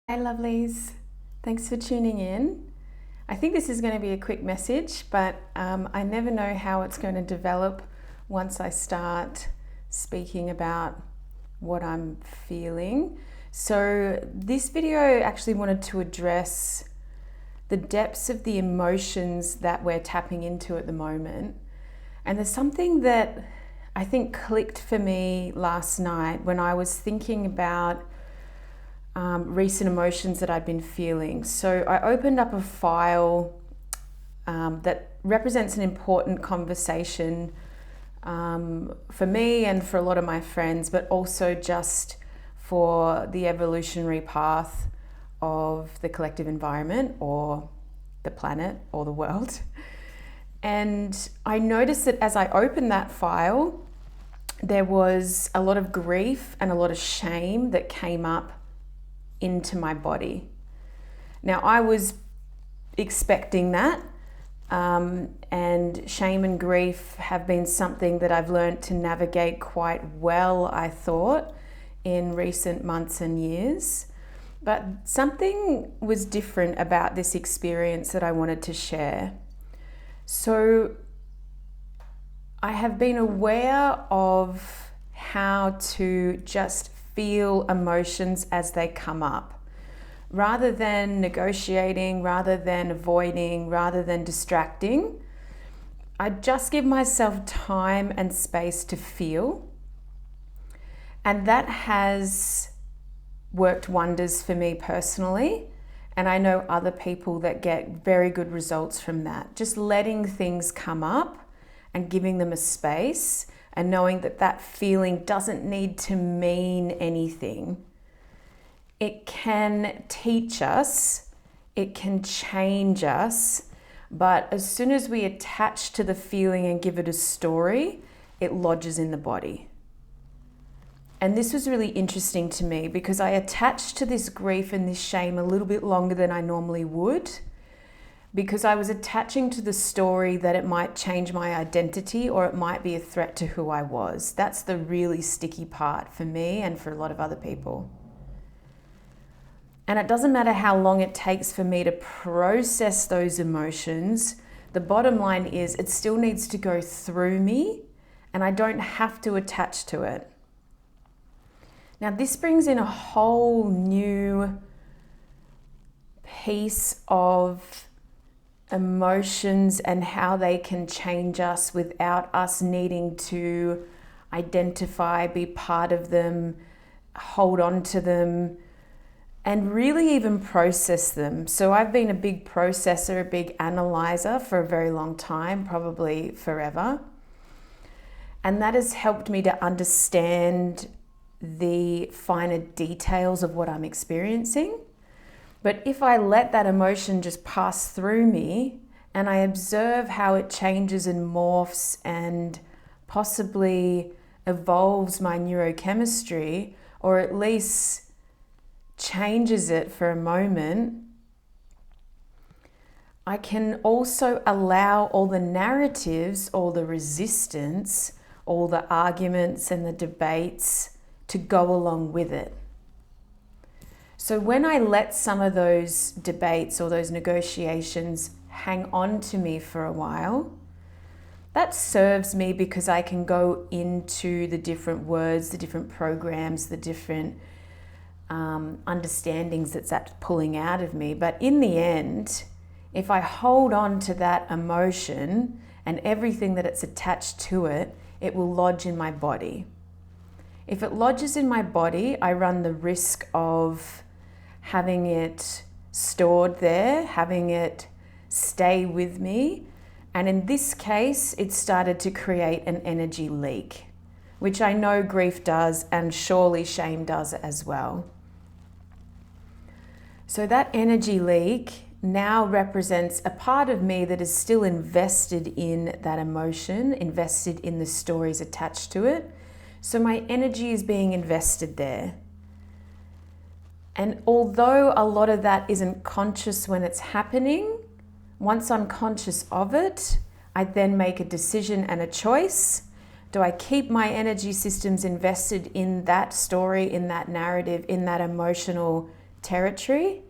Hey lovelies, thanks for tuning in. I think this is going to be a quick message, but I never know how it's going to develop once I start speaking about what I'm feeling. So this video actually wanted to address the depths of the emotions that we're tapping into at the moment. And there's something that I think clicked for me last night when I was thinking about recent emotions that I'd been feeling. So I opened up a file that represents an important conversation for me and for a lot of my friends, but also just for the evolutionary path of the collective environment or the planet or the world. And I noticed that as I opened that file, there was a lot of grief and a lot of shame that came up into my body. Now, I was expecting that, and shame and grief have been something that I've learned to navigate quite well, I thought, in recent months and years. But something was different about this experience that I wanted to share. So I have been aware of how to just feel emotions as they come up. Rather than negotiating, rather than avoiding, rather than distracting, I just give myself time and space to feel. And that has worked wonders for me personally. And I know other people that get very good results from that. Just letting things come up and giving them a space and knowing that that feeling doesn't need to mean anything. It can teach us, it can change us, but as soon as we attach to the feeling and give it a story, it lodges in the body. And this was really interesting to me because I attached to this grief and this shame a little bit longer than I normally would, because I was attaching to the story that it might change my identity or it might be a threat to who I was. That's the really sticky part for me and for a lot of other people. And it doesn't matter how long it takes for me to process those emotions. The bottom line is it still needs to go through me and I don't have to attach to it. Now, this brings in a whole new piece of emotions and how they can change us without us needing to identify, be part of them, hold on to them, and really even process them. So I've been a big processor, a big analyzer for a very long time, probably forever. And that has helped me to understand the finer details of what I'm experiencing. But if I let that emotion just pass through me and I observe how it changes and morphs and possibly evolves my neurochemistry, or at least changes it for a moment, I can also allow all the narratives, all the resistance, all the arguments and the debates to go along with it. So when I let some of those debates or those negotiations hang on to me for a while, that serves me because I can go into the different words, the different programs, the different understandings that's pulling out of me. But in the end, if I hold on to that emotion and everything that it's attached to it, it will lodge in my body. If it lodges in my body, I run the risk of having it stored there, having it stay with me. And in this case, it started to create an energy leak, which I know grief does and surely shame does as well. So that energy leak now represents a part of me that is still invested in that emotion, invested in the stories attached to it. So my energy is being invested there. And although a lot of that isn't conscious when it's happening, once I'm conscious of it, I then make a decision and a choice. Do I keep my energy systems invested in that story, in that narrative, in that emotional territory?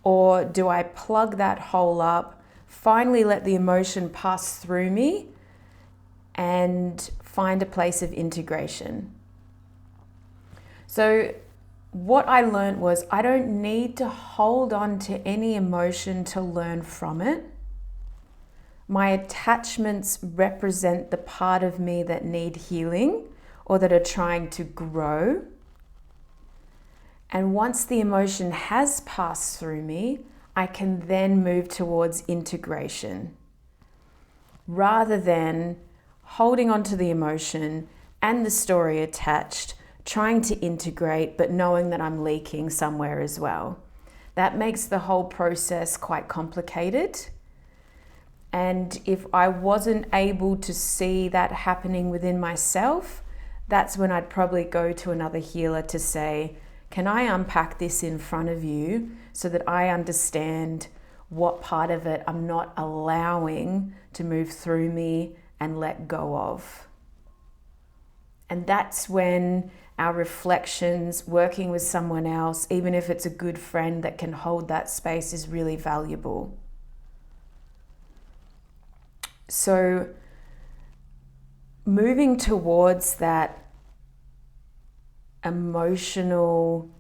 Or do I plug that hole up, finally let the emotion pass through me and find a place of integration? So what I learned was I don't need to hold on to any emotion to learn from it. My attachments represent the part of me that need healing or that are trying to grow. And once the emotion has passed through me, I can then move towards integration rather than holding on to the emotion and the story attached, trying to integrate, but knowing that I'm leaking somewhere as well. That makes the whole process quite complicated. And if I wasn't able to see that happening within myself, that's when I'd probably go to another healer to say, can I unpack this in front of you so that I understand what part of it I'm not allowing to move through me and let go of? And that's when our reflections, working with someone else, even if it's a good friend that can hold that space, is really valuable. So moving towards that emotional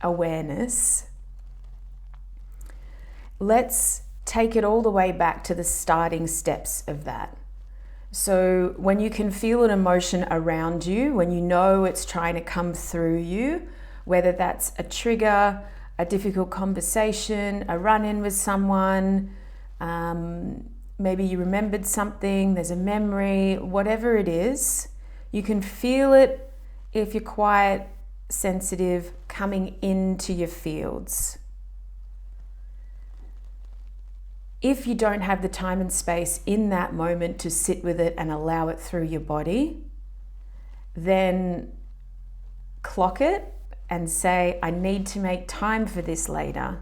awareness, let's take it all the way back to the starting steps of that. So when you can feel an emotion around you, when you know it's trying to come through you, whether that's a trigger, a difficult conversation, a run-in with someone, maybe you remembered something, there's a memory, whatever it is, you can feel it if you're quite sensitive coming into your fields. If you don't have the time and space in that moment to sit with it and allow it through your body, then clock it and say, I need to make time for this later.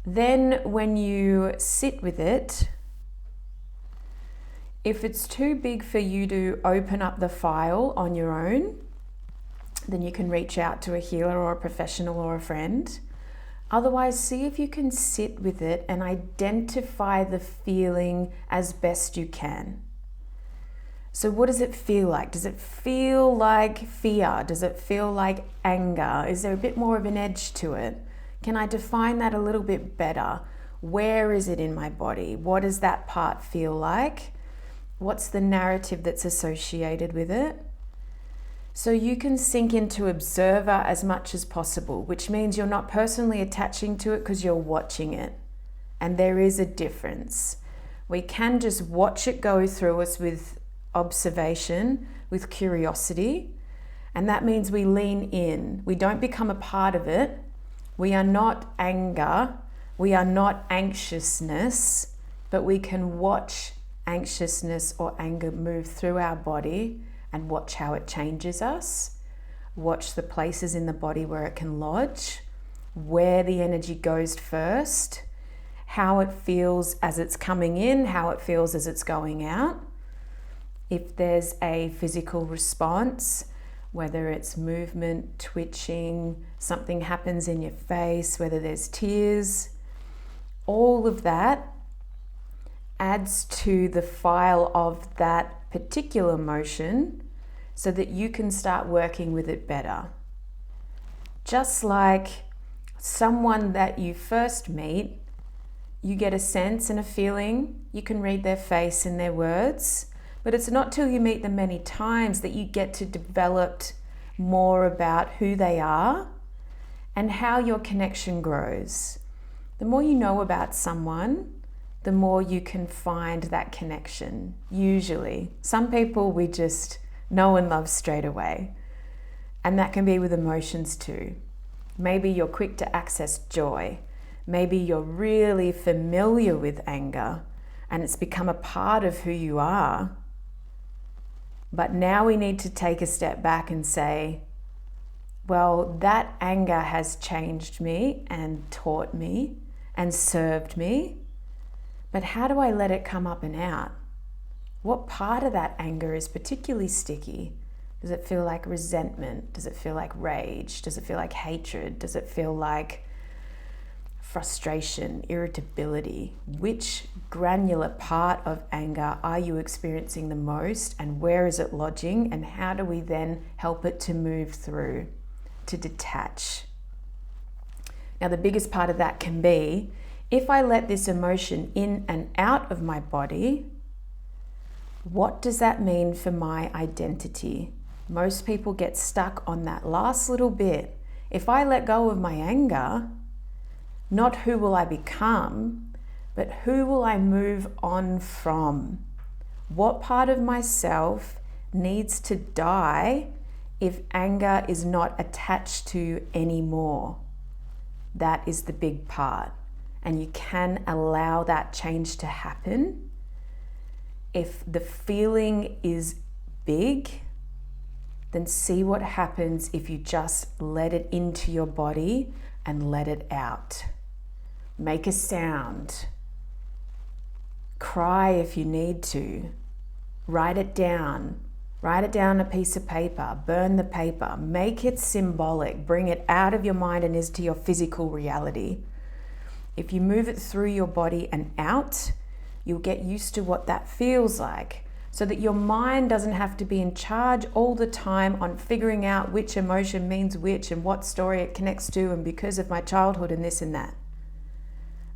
Then when you sit with it, if it's too big for you to open up the file on your own, then you can reach out to a healer or a professional or a friend. Otherwise, see if you can sit with it and identify the feeling as best you can. So what does it feel like? Does it feel like fear? Does it feel like anger? Is there a bit more of an edge to it? Can I define that a little bit better? Where is it in my body? What does that part feel like? What's the narrative that's associated with it? So you can sink into observer as much as possible, which means you're not personally attaching to it because you're watching it. And there is a difference. We can just watch it go through us with observation, with curiosity, and that means we lean in. We don't become a part of it. We are not anger. We are not anxiousness, but we can watch anxiousness or anger move through our body and watch how it changes us. Watch the places in the body where it can lodge, where the energy goes first, how it feels as it's coming in, how it feels as it's going out. If there's a physical response, whether it's movement, twitching, something happens in your face, whether there's tears, all of that adds to the file of that particular emotion so that you can start working with it better. Just like someone that you first meet, you get a sense and a feeling, you can read their face and their words, but it's not till you meet them many times that you get to develop more about who they are and how your connection grows. The more you know about someone, the more you can find that connection, usually. Some people we just know and love straight away. And that can be with emotions too. Maybe you're quick to access joy. Maybe you're really familiar with anger and it's become a part of who you are. But now we need to take a step back and say, well, that anger has changed me and taught me and served me. But how do I let it come up and out? What part of that anger is particularly sticky? Does it feel like resentment? Does it feel like rage? Does it feel like hatred? Does it feel like frustration, irritability? Which granular part of anger are you experiencing the most, and where is it lodging, and how do we then help it to move through, to detach? Now, the biggest part of that can be, if I let this emotion in and out of my body, what does that mean for my identity? Most people get stuck on that last little bit. If I let go of my anger, not who will I become, but who will I move on from? What part of myself needs to die if anger is not attached to anymore? That is the big part. And you can allow that change to happen. If the feeling is big, then see what happens if you just let it into your body and let it out. Make a sound. Cry if you need to. Write it down. Write it down on a piece of paper. Burn the paper. Make it symbolic. Bring it out of your mind and into your physical reality. If you move it through your body and out, you'll get used to what that feels like, so that your mind doesn't have to be in charge all the time on figuring out which emotion means which and what story it connects to and because of my childhood and this and that.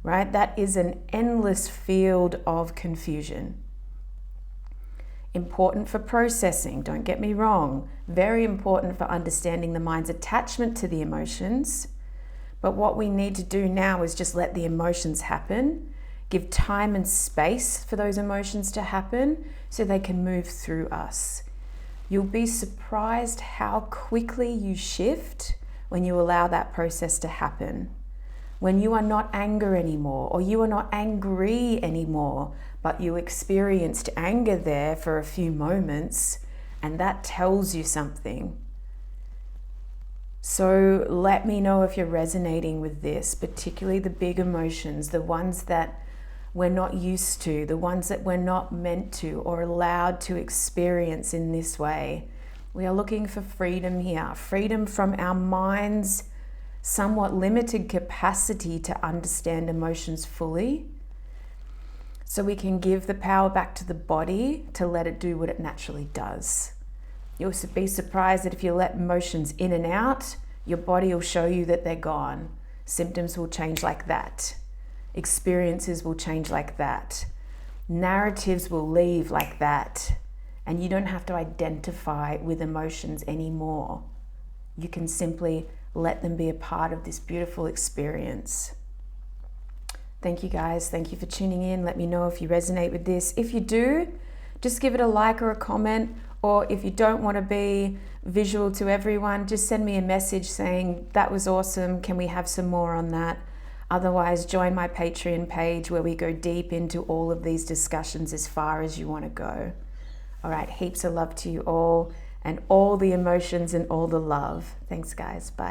Right? That is an endless field of confusion. Important for processing, don't get me wrong. Very important for understanding the mind's attachment to the emotions. But what we need to do now is just let the emotions happen. Give time and space for those emotions to happen so they can move through us. You'll be surprised how quickly you shift when you allow that process to happen. When you are not anger anymore, or you are not angry anymore, but you experienced anger there for a few moments, and that tells you something. So let me know if you're resonating with this, particularly the big emotions, the ones that we're not used to, the ones that we're not meant to or allowed to experience in this way. We are looking for freedom here, freedom from our mind's somewhat limited capacity to understand emotions fully, so we can give the power back to the body to let it do what it naturally does. You'll be surprised that if you let emotions in and out, your body will show you that they're gone. Symptoms will change like that. Experiences will change like that. Narratives will leave like that. And you don't have to identify with emotions anymore. You can simply let them be a part of this beautiful experience. Thank you guys. Thank you for tuning in. Let me know if you resonate with this. If you do, just give it a like or a comment. Or if you don't want to be visual to everyone, just send me a message saying, that was awesome. Can we have some more on that? Otherwise, join my Patreon page where we go deep into all of these discussions as far as you want to go. All right, heaps of love to you all and all the emotions and all the love. Thanks, guys. Bye.